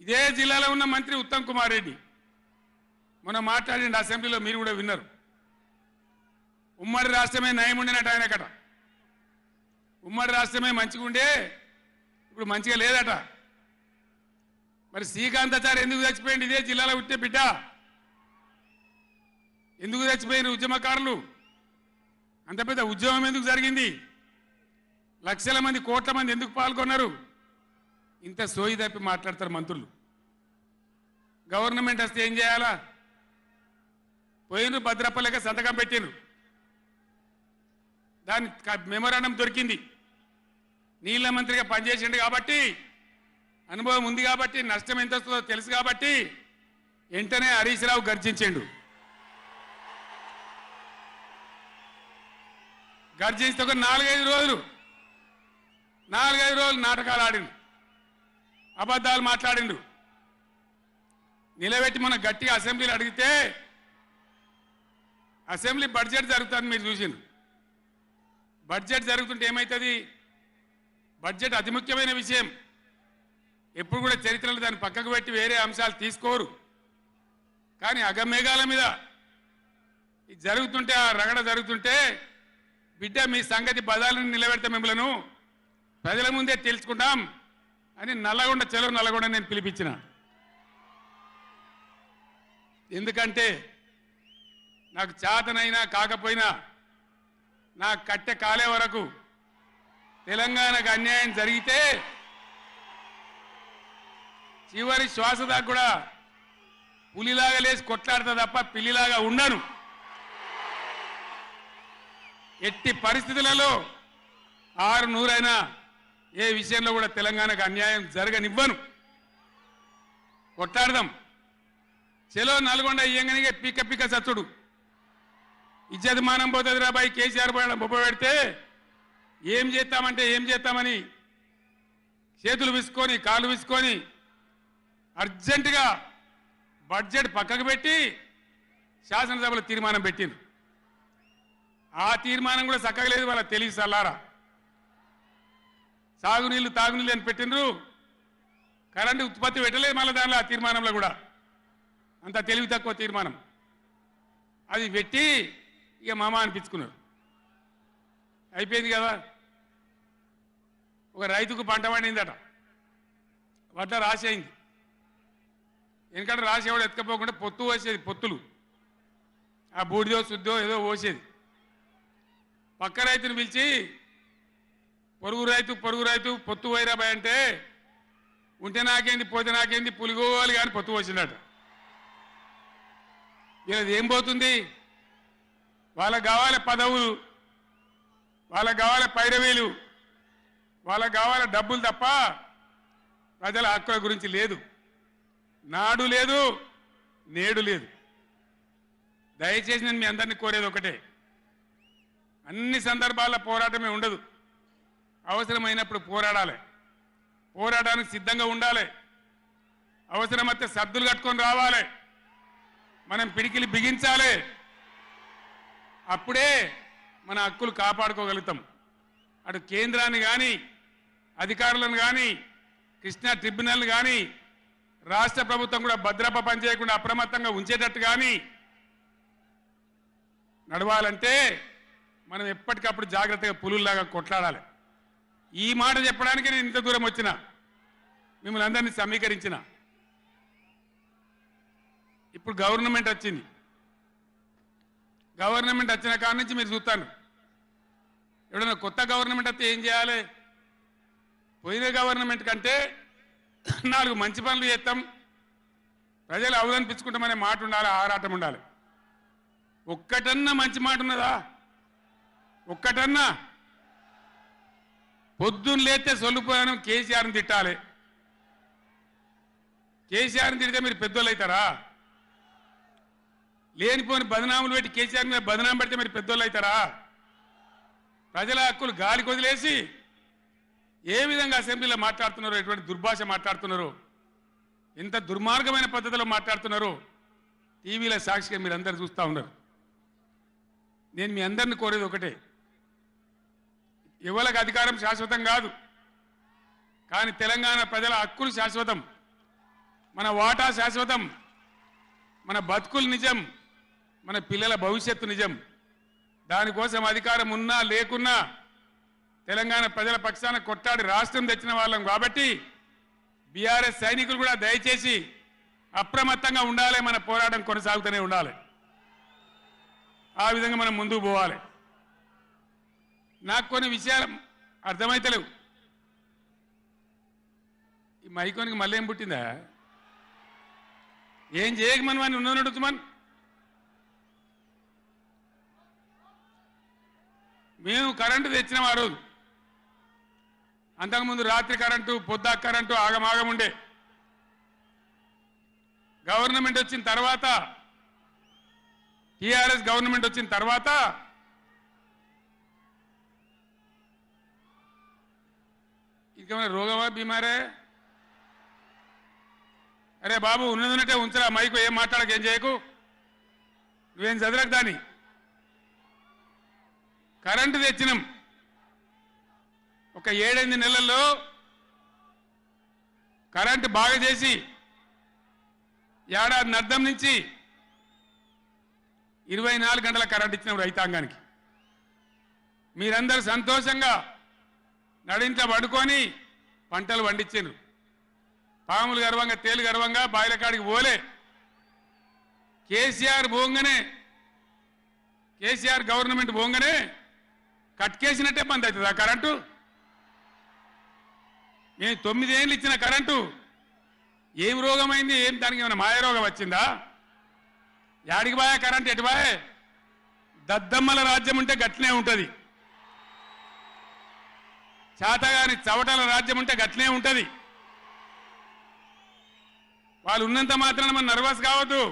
ఇదే జిల్లాలో ఉన్న మంత్రి ఉత్తమ్ కుమార్ రెడ్డి మొన్న మాట్లాడిన అసెంబ్లీలో మీరు కూడా విన్నారు. ఉమ్మడి రాష్ట్రమే నయం ఉండినట్టు ఆయనకట. ఉమ్మడి రాష్ట్రమే మంచిగా ఉండే ఇప్పుడు మంచిగా లేదట. మరి శ్రీకాంతాచారి ఎందుకు చచ్చిపోయింది? ఇదే జిల్లాలో ఉంటే బిడ్డ ఎందుకు చచ్చిపోయిన ఉద్యమకారులు? అంత పెద్ద ఉద్యమం ఎందుకు జరిగింది? లక్షల మంది కోట్ల మంది ఎందుకు పాల్గొన్నారు? ఇంత సోయి తప్పి మాట్లాడతారు మంత్రులు. గవర్నమెంట్ వస్తే ఏం చేయాలా? పోయిన భద్రపల్లెక సంతకం పెట్టిండ్రు. దాని మెమోరాండం దొరికింది. నీళ్ల మంత్రిగా పనిచేసిండు కాబట్టి, అనుభవం ఉంది కాబట్టి, నష్టం ఎంత వస్తుందో తెలుసు కాబట్టి వెంటనే హరీష్ రావు గర్జించిండు. గర్జిస్తే ఒక 4-5 రోజులు నాటకాలు ఆడిండు, అబద్ధాలు మాట్లాడిండు. నిలబెట్టి మన గట్టిగా అసెంబ్లీలో అడిగితే అసెంబ్లీ బడ్జెట్ జరుగుతుంది. మీరు చూసిండ్రు. బడ్జెట్ జరుగుతుంటే ఏమవుతుంది? బడ్జెట్ అతి ముఖ్యమైన విషయం. ఎప్పుడు కూడా చరిత్రలో దాన్ని పక్కకు పెట్టి వేరే అంశాలు తీసుకోరు. కానీ అగమేఘాల మీద ఇది జరుగుతుంటే, ఆ రగడ జరుగుతుంటే, బిడ్డ మీ సంగతి బదాలను నిలబెడతా, మిమ్మలను ప్రజల ముందే తెలుసుకుంటాం అని నల్లగొండ చెలో నల్లగొండ నేను పిలిపించిన. ఎందుకంటే నాకు చేతనైనా కాకపోయినా నా కట్టె కాలే వరకు తెలంగాణకు అన్యాయం జరిగితే చివరి శ్వాస దాకా కూడా పులిలాగా లేచి కొట్లాడతా తప్ప పిల్లిలాగా ఉండను. ఎట్టి పరిస్థితులలో 600 ఏ విషయంలో కూడా తెలంగాణకు అన్యాయం జరగనివ్వను. కొట్లాడదాం. చెలో నల్గొండ ఇయ్యంగానే పిక్క పిక్క సచ్చుడు ఇజ్జత్ మానం పోతుంది. రాబాయి కేసీఆర్ బొబ్బ పెడితే ఏం చేస్తామంటే ఏం చేస్తామని చేతులు విసుకొని కాళ్ళు విసుకొని అర్జెంటుగా బడ్జెట్ పక్కకు పెట్టి శాసనసభలో తీర్మానం పెట్టిండ్రు. ఆ తీర్మానం కూడా చక్కగా లేదు. వాళ్ళ తెలివి సల్లారా. సాగునీళ్ళు తాగునీళ్ళు అని పెట్టిండ్రు. కరెంటు ఉత్పత్తి పెట్టలేదు మళ్ళీ దానిలో. ఆ తీర్మానంలో కూడా అంత తెలివి తక్కువ తీర్మానం. అది పెట్టి ఇక మామ అనిపించుకున్నారు. అయిపోయింది కదా. ఒక రైతుకు పంట పండిందట, వడ్ల రాసి అయింది. ఎందుకంటే రాసి ఎవడు ఎత్తుకపోకుండా పొత్తు పోసేది, పొత్తులు ఆ బూడిదో శుద్ధో ఏదో పోసేది. పక్క రైతుని పిలిచి పొరుగు రైతు పొత్తు వైరాబాయ్ అంటే ఉంటే నాకేంది పోతే నాకేంది పులిగోవాలి కానీ పొత్తు పోసిందట. వీళ్ళది ఏం పోతుంది? వాళ్ళకు కావాలి పదవులు, వాళ్ళకు కావాలి పైరవీలు, వాళ్ళకు కావాలి డబ్బులు తప్ప ప్రజల హక్కుల గురించి లేదు. నాడు లేదు, నేడు లేదు. దయచేసి నేను మీ అందరినీ కోరేది ఒకటే, అన్ని సందర్భాల్లో పోరాటమే ఉండదు. అవసరమైనప్పుడు పోరాడాలి, పోరాటానికి సిద్ధంగా ఉండాలి. అవసరమైతే సద్దులు కట్టుకొని రావాలి, మనం పిడికిలి బిగించాలి. అప్పుడే మన హక్కులు కాపాడుకోగలుగుతాం. అటు కేంద్రాన్ని కానీ, అధికారులను కానీ, కృష్ణా ట్రిబ్యునల్ కానీ, రాష్ట్ర ప్రభుత్వం కూడా భద్రప పనిచేయకుండా అప్రమత్తంగా ఉంచేటట్టు కానీ నడవాలంటే మనం ఎప్పటికప్పుడు జాగ్రత్తగా పులుల్లాగా కొట్లాడాలి. ఈ మాట చెప్పడానికి నేను ఇంత దూరం వచ్చిన, మిమ్మల్ని అందరినీ సమీకరించిన. ఇప్పుడు గవర్నమెంట్ వచ్చింది. గవర్నమెంట్ వచ్చిన కాడ నుంచి మీరు చూస్తాను, ఎవడన్నా కొత్త గవర్నమెంట్ వస్తే ఏం చేయాలి? పోయిన గవర్నమెంట్ కంటే 4 మంచి పనులు చేస్తాం, ప్రజలు అవలనిపించుకుంటామనే మాట ఉండాలి, ఆరాటం ఉండాలి. ఒక్కటన్నా మంచి మాట ఉన్నదా? ఒక్కటన్నా? పొద్దున్న లేస్తే సొల్లుపోయాను కేసీఆర్ని తిట్టాలి. కేసీఆర్ని తిడితే మీరు పెద్దోళ్ళు అవుతారా? లేనిపోని బదనాములు పెట్టి కేసీఆర్ మీద బదనాం పెడితే మీరు పెద్దోళ్ళు అవుతారా? ప్రజల హక్కులు గాలి కొదిలేసి ఏ విధంగా అసెంబ్లీలో మాట్లాడుతున్నారో, ఎటువంటి దుర్భాష మాట్లాడుతున్నారో, ఎంత దుర్మార్గమైన పద్ధతిలో మాట్లాడుతున్నారో టీవీల సాక్షిగా మీరు అందరు చూస్తూ ఉన్నారు. నేను మీ అందరిని కోరేది ఒకటే, ఎవరికి అధికారం శాశ్వతం కాదు, కానీ తెలంగాణ ప్రజల హక్కులు శాశ్వతం. మన వాటా శాశ్వతం, మన బతుకులు నిజం, మన పిల్లల భవిష్యత్తు నిజం. దానికోసం అధికారం ఉన్నా లేకున్నా తెలంగాణ ప్రజల పక్షాన కొట్టాడి రాష్ట్రం తెచ్చిన వాళ్ళం కాబట్టి బీఆర్ఎస్ సైనికులు కూడా దయచేసి అప్రమత్తంగా ఉండాలి. మన పోరాటం కొనసాగుతూనే ఉండాలి. ఆ విధంగా మనం ముందుకు పోవాలి. నాకు కొన్ని విషయాలు అర్థమైతలేవు. ఈ మైకోనికి మళ్ళీ ఏం పుట్టిందా? ఏం చేయకమని వాడిని ఉన్నట్టుమని మేము కరెంటు తెచ్చినాం ఆ రోజు. అంతకుముందు రాత్రి కరెంటు, పొద్దాక కరెంటు ఆగమాగం ఉండే. గవర్నమెంట్ వచ్చిన తర్వాత, టీఆర్ఎస్ గవర్నమెంట్ వచ్చిన తర్వాత ఇంకేమైనా రోగమా, బీమారే? అరే బాబు, ఉన్నదంటే ఉంచరా మైకు, ఏం మాట్లాడక, ఏం చేయకు, నువ్వేం చదరకు. దాన్ని కరెంటు తెచ్చినాం. ఒక 7-8 నెలల్లో కరెంటు బాగా చేసి ఏడాది అర్థం నుంచి 24 గంటల కరెంటు ఇచ్చినాం రైతాంగానికి. మీరందరూ సంతోషంగా నడింట్లో పడుకొని పంటలు పండించారు. పాములు గర్వంగా, తేలు గర్వంగా బాయిల కాడికి పోలే. కేసీఆర్ పోగానే, కేసీఆర్ గవర్నమెంట్ పోగానే కట్కేసినట్టే బంద్ అవుతుంది ఆ కరెంటు. నేను 9 ఏళ్ళు ఇచ్చిన కరెంటు ఏం రోగమైంది? ఏం దానికి ఏమైనా మాయ రోగం వచ్చిందా? యాడికి బాయా కరెంటు? ఎటు బాయే? దద్దమ్మల రాజ్యం ఉంటే గట్లనే ఉంటుంది. చాతగాని చవటల రాజ్యం ఉంటే గట్లనే ఉంటుంది. వాళ్ళు ఉన్నంత మాత్రాన మనం నర్వస్ కావద్దు.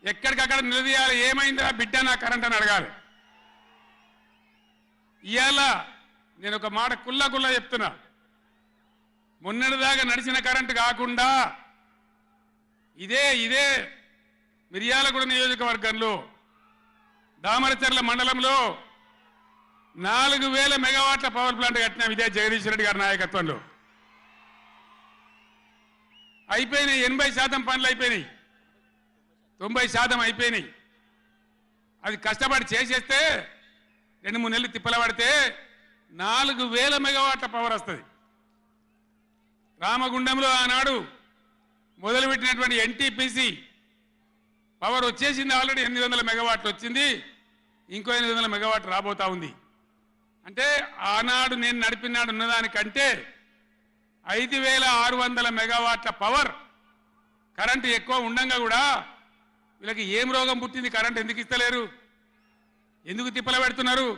ఎక్కడికక్కడ నిలదీయాలి. ఏమైందిరా బిడ్డ నా కరెంట్ అని అడగాలి. ఇవాళ నేను ఒక మాట కుల్లా చెప్తున్నా. మొన్నటిదాకా నడిచిన కరెంటు కాకుండా ఇదే మిర్యాలగూడ నియోజకవర్గంలో దామరచర్ల మండలంలో 4000 మెగావాట్ల పవర్ ప్లాంట్ కట్టినాం. ఇదే జగదీష్ రెడ్డి గారి నాయకత్వంలో. అయిపోయినాయి. 80% పనులు అయిపోయినాయి. 90% అయిపోయినాయి. అది కష్టపడి చేసేస్తే 2-3 నెలలు తిప్పల పడితే 4000 మెగావాట్ల పవర్ వస్తుంది. రామగుండంలో ఆనాడు మొదలుపెట్టినటువంటి ఎన్టీపీసీ పవర్ వచ్చేసింది. ఆల్రెడీ 800 మెగావాట్లు వచ్చింది. ఇంకో 800 మెగావాట్లు రాబోతా ఉంది. అంటే ఆనాడు నేను నడిపినాడు ఉన్నదానికంటే 5600 మెగావాట్ల పవర్ కరెంటు ఎక్కువ ఉండంగా కూడా వీళ్ళకి ఏం రోగం పుట్టింది? కరెంటు ఎందుకు ఇస్తలేరు? ఎందుకు తిప్పల పెడుతున్నారు?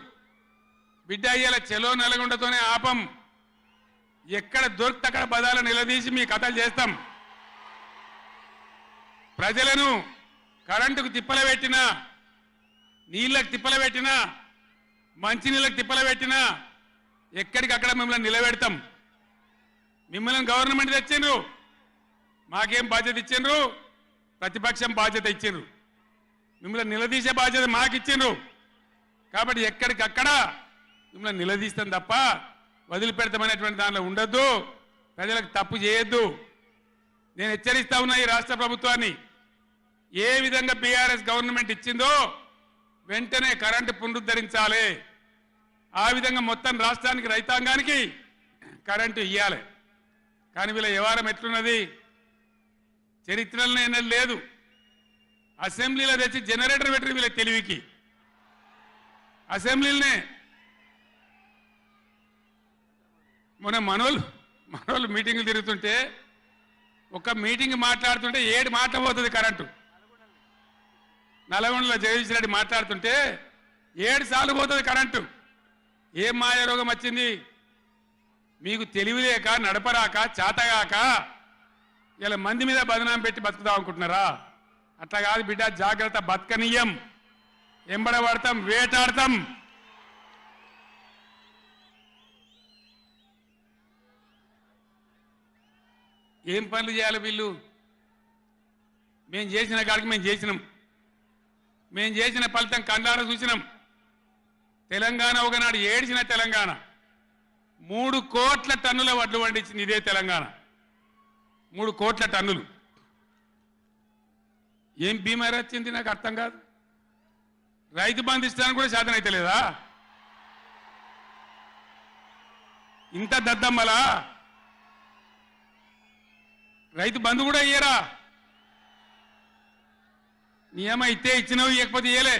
బిడ్డ అయ్యేలా చెలో నల్గొండతోనే ఆపం. ఎక్కడ దొరికితే అక్కడ బదాలు నిలదీసి మీ కథలు చేస్తాం. ప్రజలను కరెంటుకు తిప్పల పెట్టినా, నీళ్ళకు తిప్పల పెట్టినా, మంచినీళ్ళకు తిప్పల పెట్టినా ఎక్కడికక్కడ మిమ్మల్ని నిలబెడతాం. మిమ్మల్ని గవర్నమెంట్ తెచ్చిండ్రు, మాకేం బాధ్యత ఇచ్చిండ్రు? ప్రతిపక్షం బాధ్యత ఇచ్చిండ్రు. మిమ్మల్ని నిలదీసే బాధ్యత మాకు ఇచ్చిండ్రు. కాబట్టి ఎక్కడికక్కడ మిమ్మల్ని నిలదీస్తాం తప్ప వదిలిపెడతామనేటువంటి దానిలో ఉండొద్దు. ప్రజలకు తప్పు చేయొద్దు. నేను హెచ్చరిస్తా ఉన్నా ఈ రాష్ట్ర ప్రభుత్వాన్ని. ఏ విధంగా బీఆర్ఎస్ గవర్నమెంట్ ఇచ్చిందో వెంటనే కరెంటు పునరుద్ధరించాలి. ఆ విధంగా మొత్తం రాష్ట్రానికి, రైతాంగానికి కరెంటు ఇవ్వాలి. కానీ వీళ్ళ వ్యవహారం ఎట్లున్నది? చరిత్రలో ఏమీ లేదు. అసెంబ్లీలో తెచ్చి జనరేటర్ పెట్టి వీళ్ళ తెలివికి అసెంబ్లీలోనే మొన్న మనోళ్ళు మీటింగులు తిరుగుతుంటే ఒక మీటింగ్ మాట్లాడుతుంటే 7 మాటలు పోతుంది కరెంటు. నల్గొండలో జగదీష్ రెడ్డి మాట్లాడుతుంటే 7 సార్లు పోతుంది కరెంటు. ఏం మాయ రోగం వచ్చింది? మీకు తెలివి లేక, నడపరాక, చాతగాక ఇలా మంది మీద బదనాం పెట్టి బతుకుదాం అనుకుంటున్నారా? అట్లా కాదు బిడ్డ, జాగ్రత్త. బతకనీయం, ఎంబడబడతాం, వేటాడతాం. ఏం పనులు చేయాలి వీళ్ళు? మేము చేసిన కాడికి మేము చేసినాం. మేము చేసిన ఫలితం కండార చూసినాం. తెలంగాణ ఒకనాడు ఏడ్చిన తెలంగాణ 3 కోట్ల టన్నుల వడ్లు పండించింది ఇదే తెలంగాణ. 3 కోట్ల టన్నులు. ఏం బీమారీ వచ్చింది నాకు అర్థం కాదు. రైతు బంధు ఇస్తానికి కూడా శాతం అయితే లేదా? ఇంత దద్దమ్మలా? రైతు బంధు కూడా ఇయ్యరా? నియమ ఇస్తే ఇచ్చినవి ఇవ్వకపోతే ఇయ్యలే,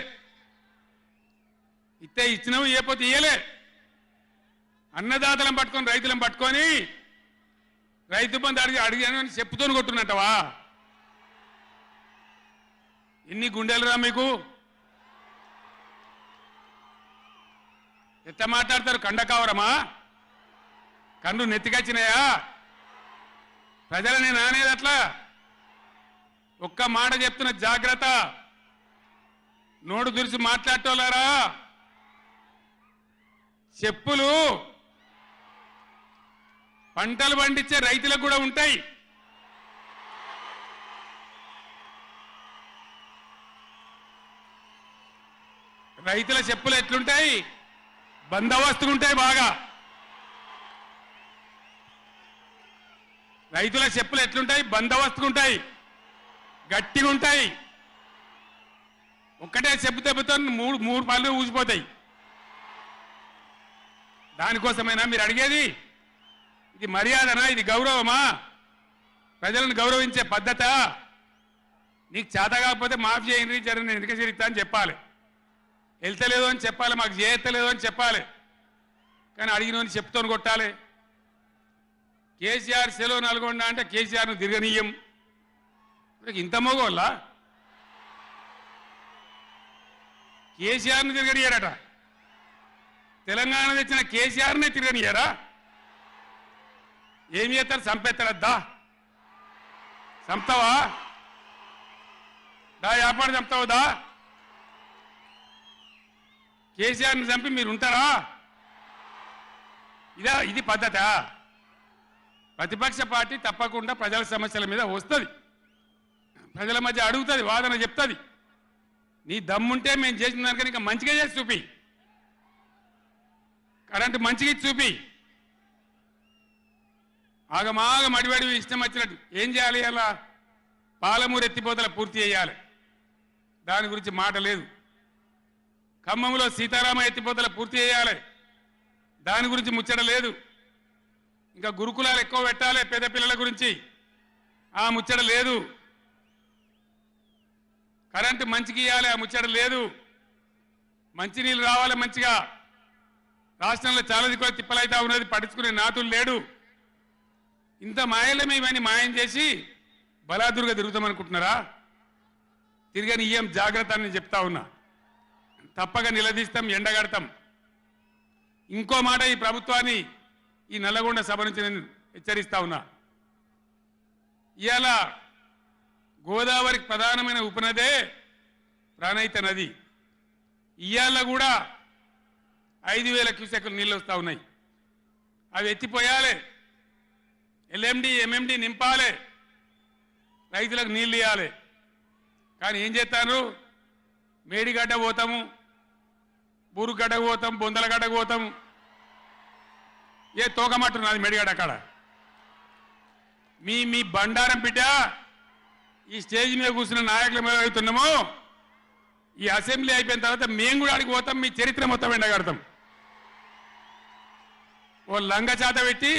ఇస్తే ఇచ్చినవి ఇవ్వకపోతే ఇయ్యలే. అన్నదాతలను పట్టుకొని రైతులను పట్టుకొని రైతు బంధు అడిగాను చెప్పుతోని కొట్టున్నట్టవా? ఎన్ని గుండెలురా మీకు? ఎట్లా మాట్లాడతారు? కండకావరమా? కన్ను నెత్తికొచ్చినాయా? ప్రజలని నానేది అట్లా. ఒక్క మాట చెప్తున్న జాగ్రత్త. నోడు దురిసి మాట్లాడటోలారా, చెప్పులు పంటలు పండించే రైతులకు కూడా ఉంటాయి. రైతుల చెప్పులు ఎట్లుంటాయి? బందోబస్తుగా ఉంటాయి బాగా. రైతుల చెప్పులు ఎట్లుంటాయి? బందోబస్తుగా ఉంటాయి, గట్టిగా ఉంటాయి. ఒక్కటే చెప్పు దెబ్బతో మూడు పళ్ళు ఊసిపోతాయి. దానికోసమైనా మీరు అడిగేది? ఇది మర్యాదనా? ఇది గౌరవమా? ప్రజలను గౌరవించే పద్ధత? నీకు చేత కాకపోతే మాఫీ చేయండి, జరగని వెనుక చరిత్ర అని చెప్పాలి. వెళ్తలేదు అని చెప్పాలి, మాకు చేయలేదు అని చెప్పాలి. కానీ అడిగిన చెప్తోని కొట్టాలి. కేసీఆర్ సెలవు నల్గొండ అంటే కేసీఆర్ను తిరగనీయం. ఇంత మోగోళ్ళ కేసీఆర్ను తిరగనియారట. తెలంగాణ తెచ్చిన కేసీఆర్నే తిరగనియారా? ఏం చేస్తారు? చంపేస్తాడద్దా? చంపుతావా? దా వ్యాపారం చంపుతావుదా? కేసీఆర్ని చంపి మీరు ఉంటారా? ఇది పద్ధత? ప్రతిపక్ష పార్టీ తప్పకుండా ప్రజల సమస్యల మీద వస్తుంది, ప్రజల మధ్య అడుగుతుంది, వాదన చెప్తుంది. నీ దమ్ముంటే మేము చేసిన దానికన్నా ఇంకా మంచిగా చేసి చూపి. కరెంటు మంచిగా ఇచ్చి చూపి. ఆగమాగం అడివడి ఇష్టం వచ్చినట్టు ఏం చేయాలి? అలా పాలమూరు ఎత్తిపోతల పూర్తి చేయాలి, దాని గురించి మాట లేదు. ఖమ్మంలో సీతారామ ఎత్తిపోతల పూర్తి చేయాలి, దాని గురించి ముచ్చట లేదు. ఇంకా గురుకులాలు ఎక్కువ పెట్టాలి పేద పిల్లల గురించి, ఆ ముచ్చట లేదు. కరెంటు మంచిగా ఇవ్వాలి, ఆ ముచ్చట లేదు. మంచినీళ్ళు రావాలి మంచిగా. రాష్ట్రంలో చాలా దిక్కువ తిప్పలైతా ఉన్నది, పట్టించుకునే నాతులు లేడు. ఇంత మాయలమే ఇవన్నీ మాయం చేసి బలాదురుగా తిరుగుతామనుకుంటున్నారా? తిరగని ఇయ్యం, జాగ్రత్త అని చెప్తా ఉన్నా. తప్పక నిలదీస్తాం, ఎండగడతాం. ఇంకో మాట, ఈ ప్రభుత్వాన్ని ఈ నల్లగొండ సభ నుంచి నేను హెచ్చరిస్తా ఉన్నా. ఇవాళ గోదావరికి ప్రధానమైన ఉపనదే ప్రాణహిత నది. ఇవాళ కూడా 5,000 క్యూసెక్లు నీళ్ళు వస్తూ ఉన్నాయి. అవి ఎత్తిపోయాలి, ఎల్ఎండి ఎంఎండి నింపాలి, రైతులకు నీళ్ళు ఇవ్వాలి. కానీ ఏం చేస్తాను? మేడిగడ్డ పోతాము, బూరుగడ్డకు పోతాం, బొందలగడ్డకు పోతాము. ఏ తోకమట్టున్నది మేడిగడ్డ అక్కడ. మీ బండారం బిడ్డ ఈ స్టేజ్ మీద కూర్చున్న నాయకులు మేము అవుతున్నామో, ఈ అసెంబ్లీ అయిపోయిన తర్వాత మేము కూడా అడిగి పోతాం, మీ చరిత్ర మొత్తం ఎండగడతాం. ఓ లంగ చేత పెట్టి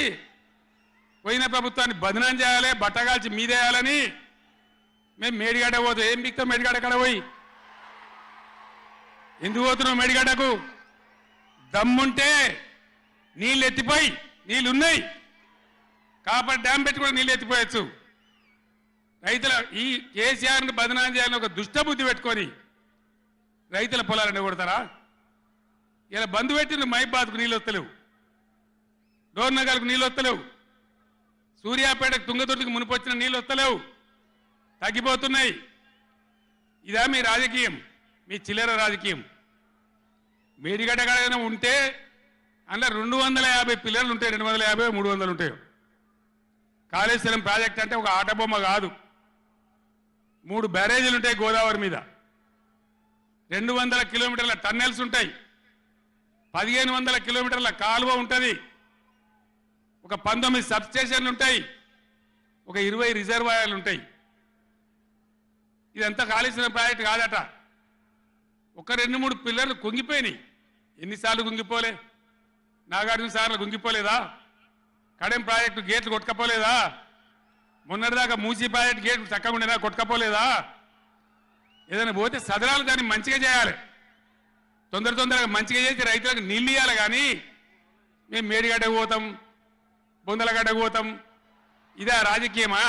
పోయిన ప్రభుత్వాన్ని బదనాం చేయాలి, బట్టగాల్చి మీదేయాలని మేము మేడిగడ్డ పోతాం. ఏం బిక్తాం మేడిగడ్డ కాడ పోయి? ఎందుకు పోతున్నావు మేడిగడ్డకు? దమ్ముంటే నీళ్ళు ఎత్తిపోయి, నీళ్ళు ఉన్నాయి కాబట్టి డ్యామ్ పెట్టి కూడా నీళ్ళు ఎత్తిపోయచ్చు. రైతుల ఈ కేసీఆర్ని బదనాం చేయాలని ఒక దుష్టబుద్ధి పెట్టుకొని రైతుల పొలాలను కొడతారా? ఇలా బంధు పెట్టిన మైబాద్కు నీళ్ళు వస్తలేవు, డోర్నగర్కు నీళ్ళు వస్తలేవు, సూర్యాపేటకు తుంగతుర్తికి మునిపొచ్చిన నీళ్ళు వస్తలేవు, తగ్గిపోతున్నాయి. ఇదా మీ రాజకీయం? మీ చిల్లర రాజకీయం. మేడిగడ్డ కాడైనా ఉంటే అందులో 250 పిల్లలు ఉంటాయి, 250 300 ఉంటాయి. కాళేశ్వరం ప్రాజెక్ట్ అంటే ఒక ఆట బొమ్మ కాదు. 3 బ్యారేజీలు ఉంటాయి గోదావరి మీద, 200 కిలోమీటర్ల టన్నెల్స్ ఉంటాయి, 1500 కిలోమీటర్ల కాలువ ఉంటుంది, ఒక 19 సబ్ స్టేషన్లు ఉంటాయి, ఒక 20 రిజర్వాయర్లు ఉంటాయి. ఇదంతా కాళేశ్వరం ప్రాజెక్ట్ కాదట. ఒక 2-3 పిల్లర్లు కుంగిపోయినాయి. ఎన్నిసార్లు కుంగిపోలే? నాగార్జున సార్లు కుంగిపోలేదా? కడెం ప్రాజెక్టు గేట్లు కొట్టుకపోలేదా? మొన్నటిదాకా మూసీ ప్రాజెక్టు గేట్లు చక్కగా ఉండేదా? కొట్టుకపోలేదా? ఏదైనా పోతే సదరాలు దాన్ని మంచిగా చేయాలి. తొందరగా మంచిగా చేసి రైతులకు నీళ్ళు ఇవ్వాలి. కానీ మేము మేడిగడ్డకు పోతాం, బొందలగడ్డకు పోతాం, ఇదా రాజకీయమా?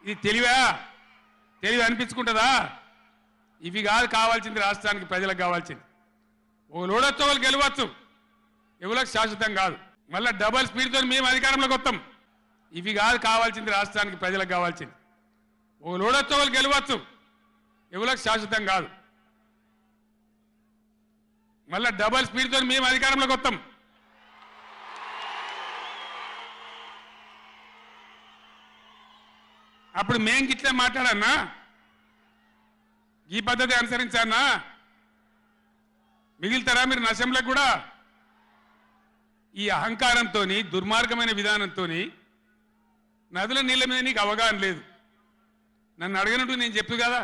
ఇది తెలివి అనిపించుకుంటుందా? ఇవి కాదు కావాల్సింది. రాష్ట్రానికి ప్రజలకు కావాల్సింది ఓ లోడొచ్చు, వాళ్ళు గెలవచ్చు, ఎవరికి శాశ్వతం కాదు. మళ్ళీ డబల్ స్పీడ్తో మేము అధికారంలోకి వస్తాం. ఇవి కాదు కావాల్సింది. రాష్ట్రానికి ప్రజలకు కావాల్సింది ఓ లోడొచ్చు, వాళ్ళు గెలవచ్చు, ఎవరికి శాశ్వతం కాదు. మళ్ళీ డబల్ స్పీడ్తో మేము అధికారంలోకి వస్తాం. అప్పుడు మేం గిట్లే మాట్లాడన్నా, ఈ పద్ధతి అనుసరించానా? మిగిలితారా మీరు నశంలకు కూడా? ఈ అహంకారంతో, దుర్మార్గమైన విధానంతో నదుల నీళ్ళ మీద నీకు అవగాహన లేదు. నన్ను అడగనట్టు నేను చెప్పు కదా,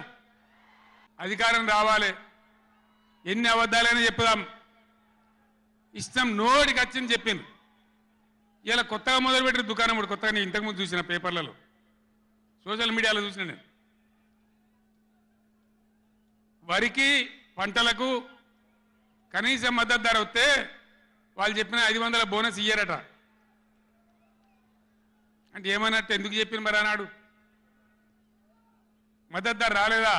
అధికారం రావాలి, ఎన్ని అబద్ధాలైనా చెప్పుదాం, ఇష్టం నోటికి వచ్చింది చెప్పింది. ఇలా కొత్తగా మొదలుపెట్టిన దుకాణం కూడా కొత్తగా నేను ఇంతకుముందు చూసిన పేపర్లలో, సోషల్ మీడియాలో చూసిన నేను. వరికి పంటలకు కనీస మద్దతు ధర వస్తే వాళ్ళు చెప్పిన 500 బోనస్ ఇయ్యారట. అంటే ఏమన్నట్టు? ఎందుకు చెప్పిన మరి అన్నాడు? మద్దతు ధర రాలేదా?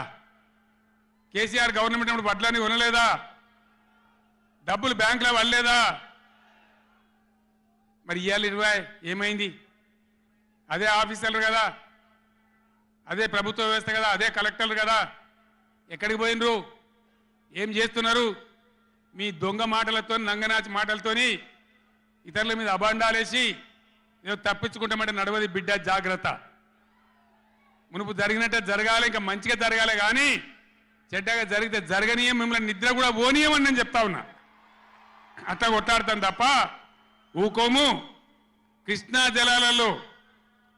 కేసీఆర్ గవర్నమెంట్ అప్పుడు వడ్లని కొనలేదా? డబ్బులు బ్యాంకులో వల్లేదా? మరి ఇవాళ 20 ఏమైంది? అదే ఆఫీసర్లు కదా, అదే ప్రభుత్వ వ్యవస్థ కదా, అదే కలెక్టర్లు కదా, ఎక్కడికి పోయినరు? ఏం చేస్తున్నారు? మీ దొంగ మాటలతో, నంగనాచి మాటలతోని ఇతరుల మీద అబాండాలేసి ఏదో తప్పించుకుంటామంటే నడవది బిడ్డ, జాగ్రత్త. మునుపు జరిగినట్టే జరగాలి, ఇంకా మంచిగా జరగాలి. కానీ చెడ్డగా జరిగితే జరగనీయం, మిమ్మల్ని నిద్ర కూడా పోనీయమని నేను చెప్తా ఉన్నా. అట్లా కొట్లాడతాను తప్ప ఊకోము. కృష్ణా జలాలలో,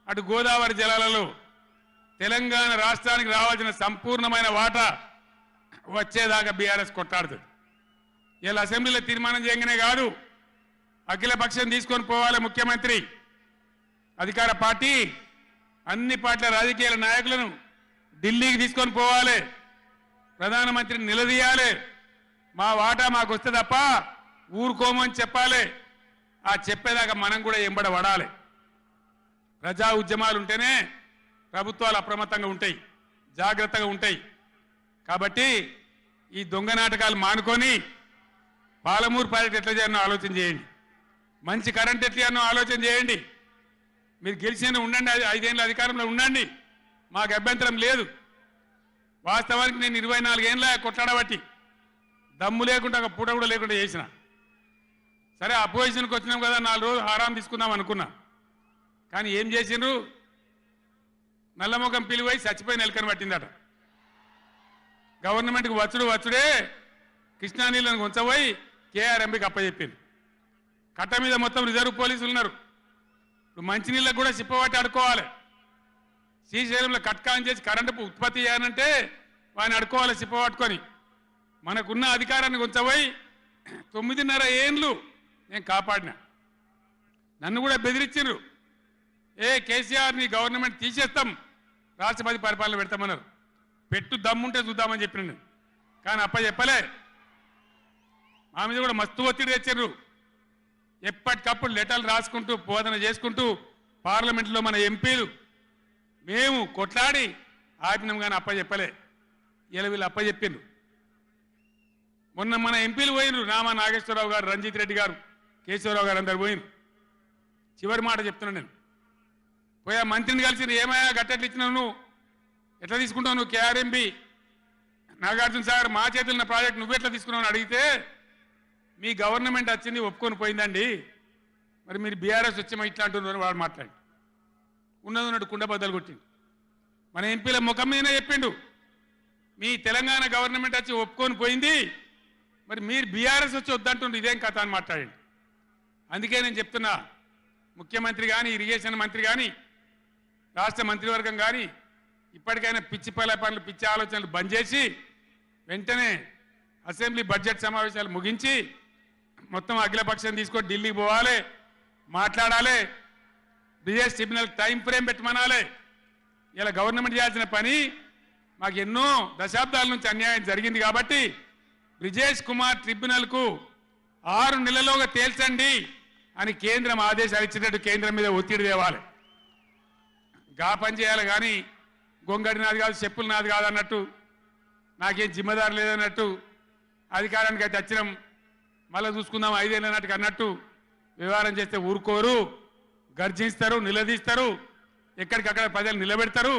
అటు గోదావరి జలాలలో తెలంగాణ రాష్ట్రానికి రావాల్సిన సంపూర్ణమైన వాటా వచ్చేదాకా బీఆర్ఎస్ కొట్లాడుతుంది. ఇలా అసెంబ్లీలో తీర్మానం చేయగానే కాదు, అఖిల పక్షం తీసుకొని పోవాలి ముఖ్యమంత్రి. అధికార పార్టీ అన్ని పార్టీల రాజకీయ నాయకులను ఢిల్లీకి తీసుకొని పోవాలి, ప్రధానమంత్రిని నిలదీయాలి. మా వాటా మాకు వస్తే తప్ప ఊరుకోమని చెప్పాలి. ఆ చెప్పేదాకా మనం కూడా ఎంబడ పడాలి. ప్రజా ఉద్యమాలు ఉంటేనే ప్రభుత్వాలు అప్రమత్తంగా ఉంటాయి, జాగ్రత్తగా ఉంటాయి. కాబట్టి ఈ దొంగ నాటకాలు మానుకొని పాలమూరు ప్రాజెక్ట్ ఎట్లా చేయాలో ఆలోచన చేయండి. మంచి కరెంట్ ఎట్లా చేయాలో ఆలోచన చేయండి. మీరు గెలిచిన ఉండండి, 5 ఏళ్ళ అధికారంలో ఉండండి, మాకు అభ్యంతరం లేదు. వాస్తవానికి నేను 24 ఏళ్ళ కొట్లాడబట్టి దమ్ము లేకుండా ఒక పూట కూడా లేకుండా చేసిన. సరే అపోజిషన్కి వచ్చినాం కదా, 4 రోజులు ఆరాం తీసుకుందాం అనుకున్నా. కానీ ఏం చేసిండ్రు? నల్లముఖం పిలివై చచ్చిపోయిన ఎలకని పట్టిందట. గవర్నమెంట్కి వచ్చుడే కృష్ణా నీళ్ళను ఉంచబోయి కేఆర్ఎంబీకి అప్పచెప్పింది. కట్ట మీద మొత్తం రిజర్వ్ పోలీసులు ఉన్నారు. ఇప్పుడు మంచినీళ్ళకు కూడా సిప్పబట్టి అడుకోవాలి. శ్రీశైలంలో కట్కాన్ చేసి కరెంటు ఉత్పత్తి చేయాలంటే వాడిని అడుకోవాలి సిప్పబట్టుకొని. మనకున్న అధికారాన్ని ఉంచబోయి 9.5 ఏళ్ళు నేను కాపాడిన. నన్ను కూడా బెదిరించారు. కేసీఆర్ ని గవర్నమెంట్ తీసేస్తాం, రాష్ట్రపతి పరిపాలన పెడతామన్నారు. పెట్టు దమ్ముంటే చూద్దామని చెప్పిన నేను. కానీ చెప్పలే. మా మీద కూడా మస్తు ఒత్తిడి తెచ్చారు. ఎప్పటికప్పుడు లెటర్లు రాసుకుంటూ బోధన చేసుకుంటూ పార్లమెంట్లో మన ఎంపీలు మేము కొట్లాడి ఆపినాం. కానీ చెప్పలే. ఇలా వీళ్ళు చెప్పిండ్రు. మొన్న మన ఎంపీలు పోయినరు, రామా నాగేశ్వరరావు గారు, రంజిత్ రెడ్డి గారు, కేశవరావు గారు అందరు పోయినరు. చివరి మాట చెప్తున్నాను నేను. పోయా మంత్రిని కలిసి ఏమయ్యా గట్టెట్లు ఇచ్చినావు, నువ్వు ఎట్లా తీసుకుంటావు, నువ్వు కేఆర్ఎంబి నాగార్జున సాగర్ మా చేతులున్న ప్రాజెక్ట్ నువ్వెట్లా తీసుకున్నావు అని అడిగితే మీ గవర్నమెంట్ వచ్చింది ఒప్పుకొని పోయిందండి, మరి మీరు బీఆర్ఎస్ వచ్చేమో ఇట్లా అంటున్నారు వాడు మాట్లాడి ఉన్నది ఉన్నట్టు కుండ బద్దలు కొట్టిండు. మన ఎంపీల ముఖం మీదనే చెప్పిండు, మీ తెలంగాణ గవర్నమెంట్ వచ్చి ఒప్పుకొని పోయింది, మరి మీరు బీఆర్ఎస్ వచ్చి వద్దంటుండ్రు, ఇదేం కథ అని మాట్లాడండి. అందుకే నేను చెప్తున్నా, ముఖ్యమంత్రి కానీ ఇరిగేషన్ మంత్రి కానీ రాష్ట్ర మంత్రివర్గం కానీ ఇప్పటికైనా పిచ్చి పనులు పిచ్చి ఆలోచనలు బంద్ చేసి వెంటనే అసెంబ్లీ బడ్జెట్ సమావేశాలు ముగించి మొత్తం అఖిలపక్షం తీసుకొని ఢిల్లీకి పోవాలి, మాట్లాడాలి, బిఎస్ ట్రిబ్యునల్ టైం ఫ్రేమ్ పెట్టమనాలి. ఇలా గవర్నమెంట్ చేయాల్సిన పని మాకు ఎన్నో దశాబ్దాల నుంచి అన్యాయం జరిగింది కాబట్టి బ్రిజేష్ కుమార్ ట్రిబ్యునల్కు 6 నెలల్లోగా తేల్చండి అని కేంద్రం ఆదేశాలు ఇచ్చినట్టు కేంద్రం మీద ఒత్తిడి తేవాలి. గా పని చేయాలి కానీ గొంగడి నాది కాదు చెప్పులు నాది కాదు అన్నట్టు, నాకేం జిమ్మదారు లేదన్నట్టు, అధికారానికి అయితే వచ్చినాం మళ్ళీ చూసుకుందాం 5 ఏళ్ళ నాటికి అన్నట్టు వ్యవహారం చేస్తే ఊరుకోరు, గర్జిస్తారు, నిలదీస్తారు, ఎక్కడికక్కడ ప్రజలు నిలబెడతారు.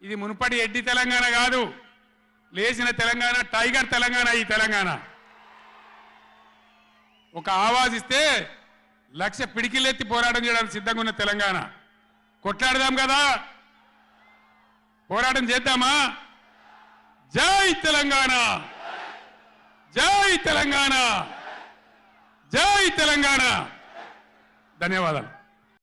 ఇది మునుపటి ఎడ్డి తెలంగాణ కాదు, లేచిన తెలంగాణ, టైగర్ తెలంగాణ. ఈ తెలంగాణ ఒక ఆవాజ్ ఇస్తే 1,00,000 పిడికిలెత్తి పోరాటం చేయడానికి సిద్ధంగా ఉన్న తెలంగాణ. కొట్లాడదాం కదా, పోరాటం చేద్దామా? జై తెలంగాణ, జై తెలంగాణ, జై తెలంగాణ. ధన్యవాదాలు.